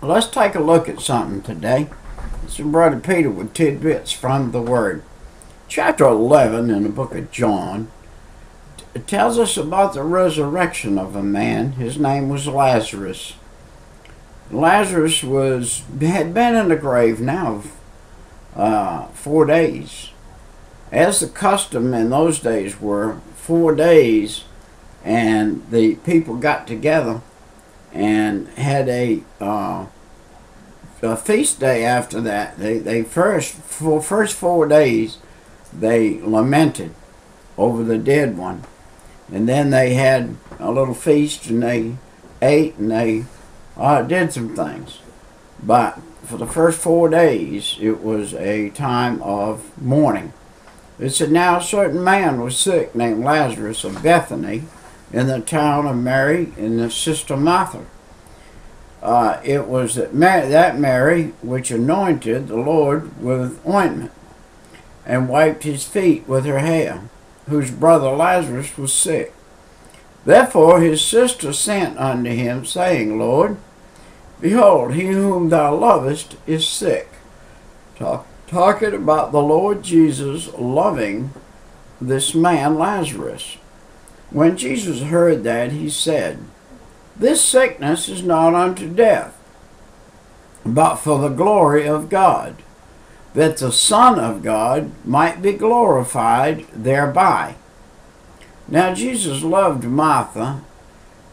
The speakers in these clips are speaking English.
Let's take a look at something today. This is Brother Peter with tidbits from the Word. Chapter 11 in the book of John tells us about the resurrection of a man. His name was Lazarus. Lazarus had been in the grave now 4 days. As the custom in those days were, 4 days, and the people got together and had a feast day after that. For first 4 days they lamented over the dead one, and then they had a little feast and they ate and they did some things. But for the first 4 days it was a time of mourning. It said, now a certain man was sick named Lazarus of Bethany, in the town of Mary and his sister Martha. It was that Mary which anointed the Lord with ointment, and wiped his feet with her hair, whose brother Lazarus was sick. Therefore his sister sent unto him, saying, Lord, behold, he whom thou lovest is sick. Talking about the Lord Jesus loving this man Lazarus. When Jesus heard that, he said, this sickness is not unto death, but for the glory of God, that the Son of God might be glorified thereby. Now Jesus loved Martha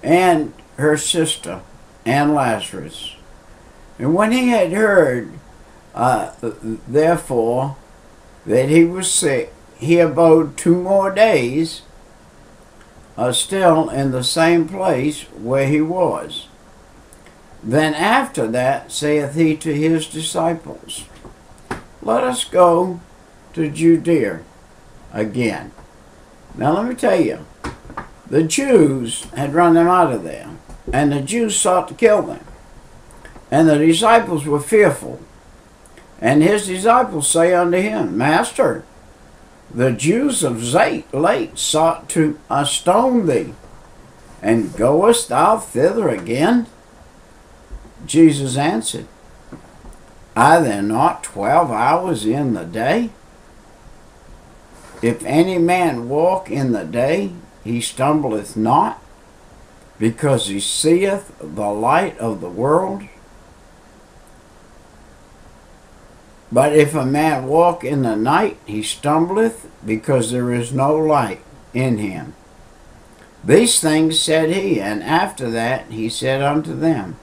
and her sister and Lazarus. And when he had heard, therefore, that he was sick, he abode 2 more days, still in the same place where he was. Then after that saith he to his disciples, let us go to Judea again. Now let me tell you, the Jews had run them out of there, and the Jews sought to kill them. And the disciples were fearful. And his disciples say unto him, Master, the Jews of late sought to stone thee, and goest thou thither again? Jesus answered, are there not 12 hours in the day? If any man walk in the day, he stumbleth not, because he seeth the light of the world. But if a man walk in the night, he stumbleth, because there is no light in him. These things said he, and after that he said unto them,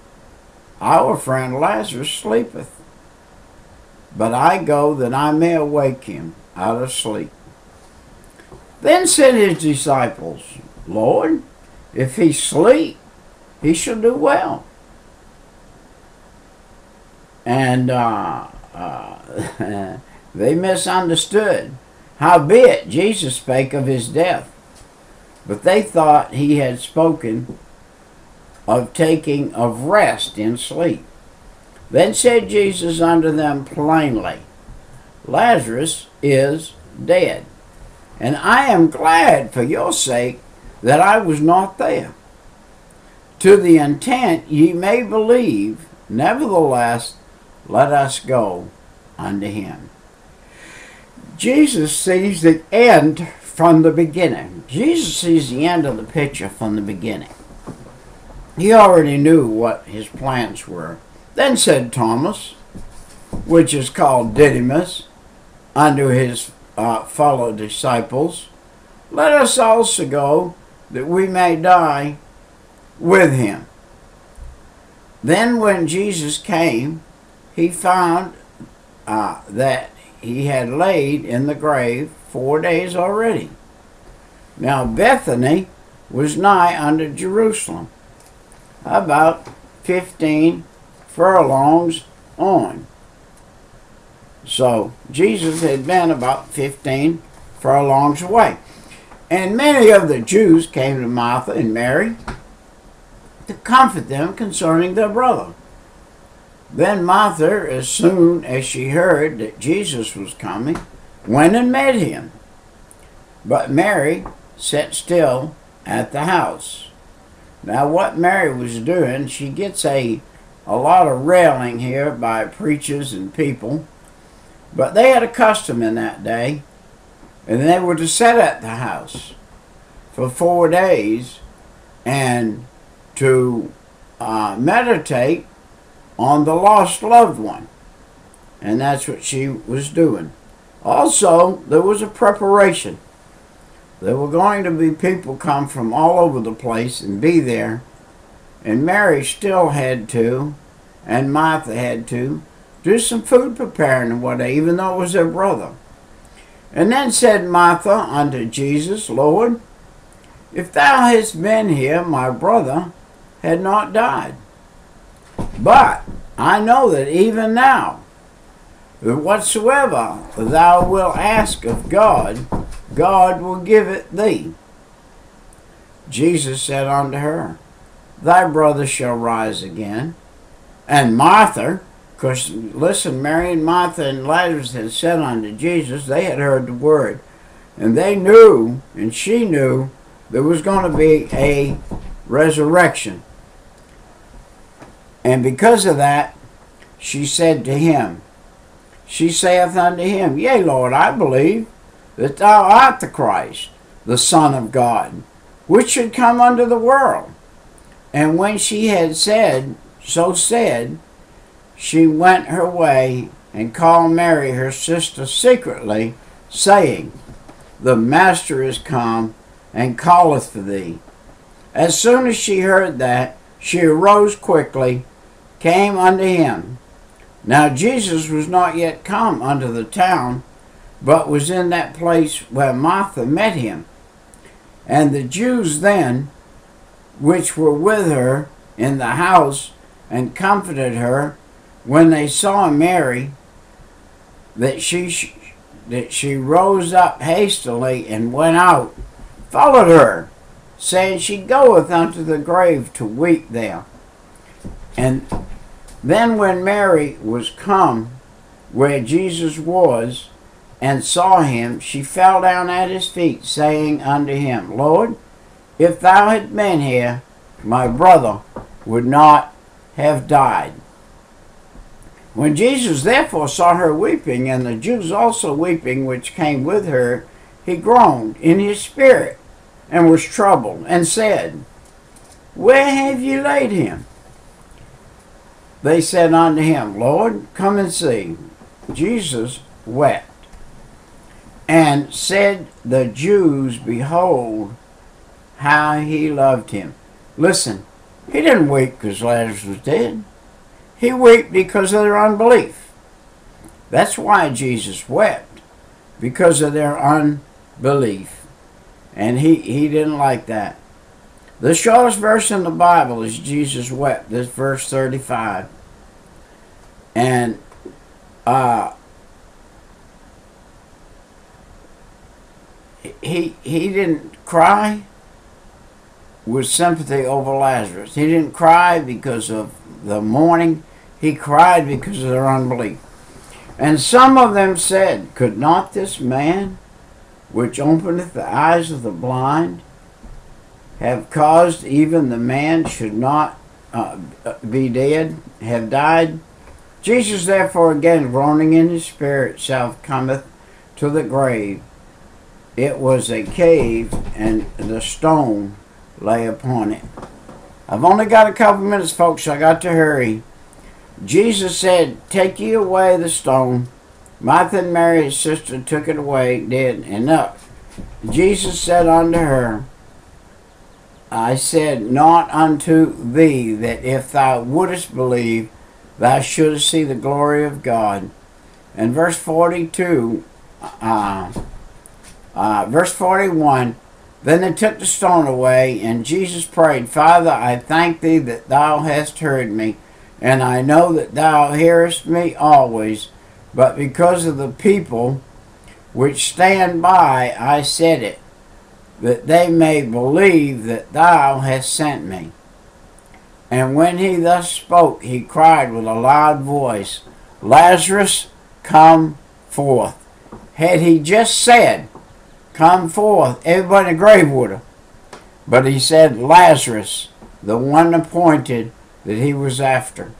our friend Lazarus sleepeth, but I go that I may awake him out of sleep. Then said his disciples, Lord, if he sleep, he shall do well. And they misunderstood. Howbeit Jesus spake of his death, but they thought he had spoken of taking of rest in sleep. Then said Jesus unto them plainly, Lazarus is dead, and I am glad for your sake that I was not there, to the intent ye may believe. Nevertheless, let us go unto him. Jesus sees the end from the beginning. Jesus sees the end of the picture from the beginning. He already knew what his plans were. Then said Thomas, which is called Didymus, unto his fellow disciples, let us also go, that we may die with him. Then when Jesus came, he found that he had laid in the grave 4 days already. Now Bethany was nigh unto Jerusalem, about 15 furlongs on. So Jesus had been about 15 furlongs away. And many of the Jews came to Martha and Mary to comfort them concerning their brother. Then Martha, as soon as she heard that Jesus was coming, went and met him. But Mary sat still at the house. Now what Mary was doing, she gets a a lot of railing here by preachers and people. But they had a custom in that day, and they were to sit at the house for 4 days and to meditate on the lost loved one. And that's what she was doing. Also, there was a preparation. There were going to be people come from all over the place and be there. And Mary still had to, and Martha had to, do some food preparing and whatever, even though it was their brother. And then said Martha unto Jesus, Lord, if thou hadst been here, my brother had not died. But I know that even now, that whatsoever thou wilt ask of God, God will give it thee. Jesus said unto her, Thy brother shall rise again. And Martha, because listen, Mary and Martha and Lazarus had said unto Jesus, they had heard the word. And they knew, and she knew, there was going to be a resurrection. And because of that, she said to him, she saith unto him, Yea, Lord, I believe that thou art the Christ, the Son of God, which should come unto the world. And when she had said, she went her way and called Mary her sister secretly, saying, The Master is come and calleth for thee. As soon as she heard that, she arose quickly, came unto him. Now Jesus was not yet come unto the town, but was in that place where Martha met him. And the Jews then, which were with her in the house, and comforted her, when they saw Mary, that she rose up hastily and went out, followed her, saying, She goeth unto the grave to weep there. And then when Mary was come where Jesus was, and saw him, she fell down at his feet, saying unto him, Lord, if thou had been here, my brother would not have died. When Jesus therefore saw her weeping, and the Jews also weeping which came with her, he groaned in his spirit, and was troubled, and said, Where have ye laid him? They said unto him, Lord, come and see. Jesus wept. And said the Jews, Behold, how he loved him. Listen, he didn't weep because Lazarus was dead. He wept because of their unbelief. That's why Jesus wept, because of their unbelief. And he didn't like that. The shortest verse in the Bible is Jesus wept. This verse 35. And he didn't cry with sympathy over Lazarus. He didn't cry because of the mourning. He cried because of their unbelief. And some of them said, Could not this man, which openeth the eyes of the blind, have caused even the man should not be dead, have died? Jesus therefore again, groaning in his spirit, self cometh to the grave. It was a cave, and the stone lay upon it. I've only got a couple minutes, folks, so I got to hurry. Jesus said, Take ye away the stone. Martha and Mary, his sister, took it away, did, and up. Jesus said unto her, I said not unto thee that if thou wouldest believe, thou shouldest see the glory of God. And verse 42, verse 41, Then they took the stone away, and Jesus prayed, Father, I thank thee that thou hast heard me, and I know that thou hearest me always, but because of the people which stand by, I said it, that they may believe that thou hast sent me. And when he thus spoke, he cried with a loud voice, Lazarus, come forth. Had he just said, Come forth, everybody in the grave would have. But he said, Lazarus, the one appointed that he was after.